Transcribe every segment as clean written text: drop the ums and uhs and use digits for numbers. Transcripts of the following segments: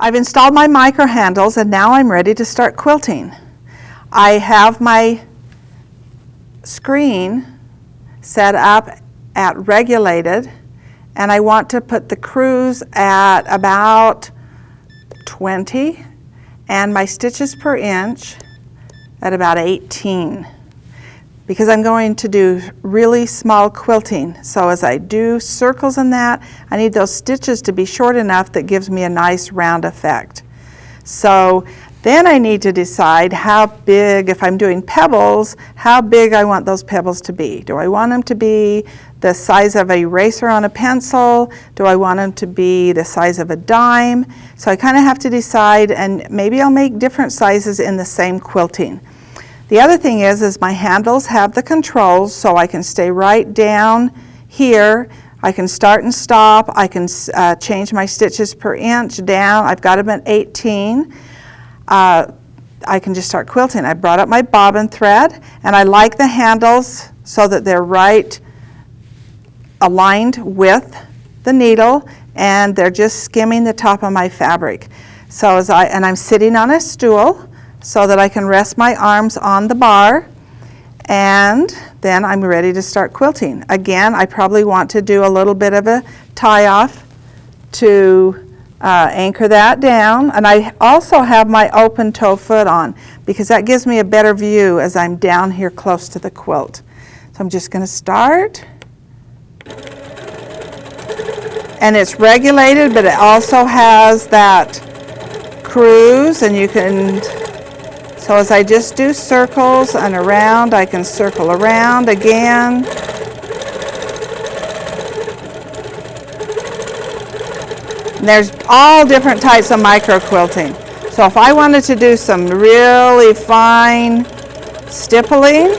I've installed my micro handles and now I'm ready to start quilting. I have my screen set up at regulated, and I want to put the cruise at about 20 and my stitches per inch at about 18, because I'm going to do really small quilting. So as I do circles in that, I need those stitches to be short enough that gives me a nice round effect. So then I need to decide how big, if I'm doing pebbles, how big I want those pebbles to be. Do I want them to be the size of an eraser on a pencil? Do I want them to be the size of a dime? So I kind of have to decide, and maybe I'll make different sizes in the same quilting. The other thing is my handles have the controls, so I can stay right down here. I can start and stop. I can change my stitches per inch down. I've got them at 18. I can just start quilting. I brought up my bobbin thread, and I like the handles so that they're right aligned with the needle, and they're just skimming the top of my fabric. So I'm sitting on a stool so that I can rest my arms on the bar, and then I'm ready to start quilting. Again, I probably want to do a little bit of a tie-off to anchor that down, and I also have my open toe foot on because that gives me a better view as I'm down here close to the quilt. So I'm just going to start, and it's regulated, but it also has that cruise, and you can, so as I just do circles and around, I can circle around again. And there's all different types of micro quilting. So if I wanted to do some really fine stippling,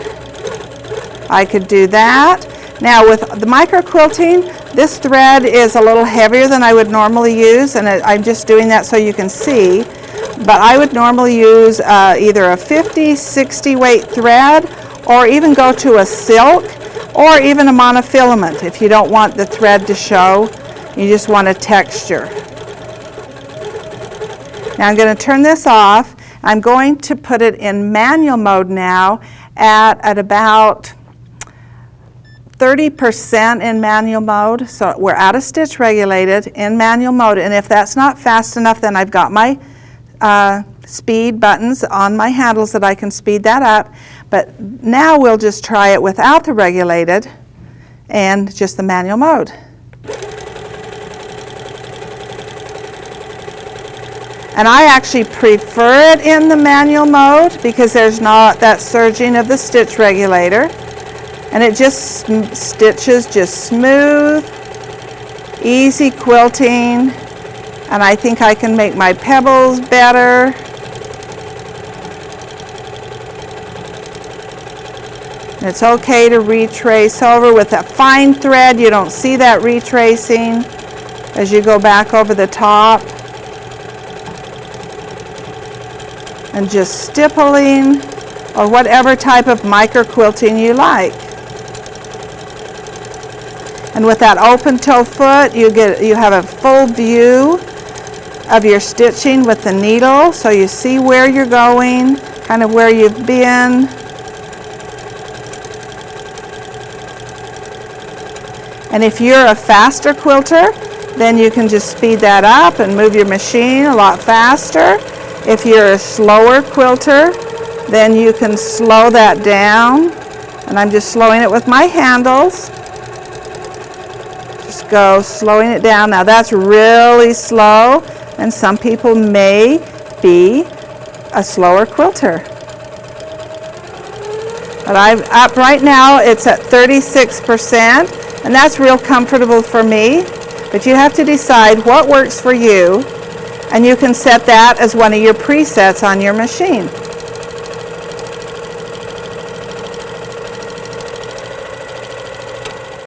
I could do that. Now with the micro quilting, this thread is a little heavier than I would normally use, and I'm just doing that so you can see. But I would normally use either a 50, 60 weight thread, or even go to a silk, or even a monofilament if you don't want the thread to show. You just want a texture. Now I'm going to turn this off. I'm going to put it in manual mode now at about 30% in manual mode. So we're out of stitch regulated in manual mode, and if that's not fast enough, then I've got my speed buttons on my handles that I can speed that up. But now we'll just try it without the regulated and just the manual mode. And I actually prefer it in the manual mode because there's not that surging of the stitch regulator, and it just stitches just smooth, easy quilting, and I think I can make my pebbles better. It's okay to retrace over. With that fine thread, you don't see that retracing as you go back over the top. And just stippling, or whatever type of micro quilting you like. And with that open toe foot, you have a full view of your stitching with the needle, so you see where you're going, kind of where you've been. And if you're a faster quilter, then you can just speed that up and move your machine a lot faster. If you're a slower quilter, then you can slow that down. And I'm just slowing it with my handles. Just go slowing it down. Now that's really slow, and some people may be a slower quilter. But I'm up right now, it's at 36%, and that's real comfortable for me. But you have to decide what works for you, and you can set that as one of your presets on your machine.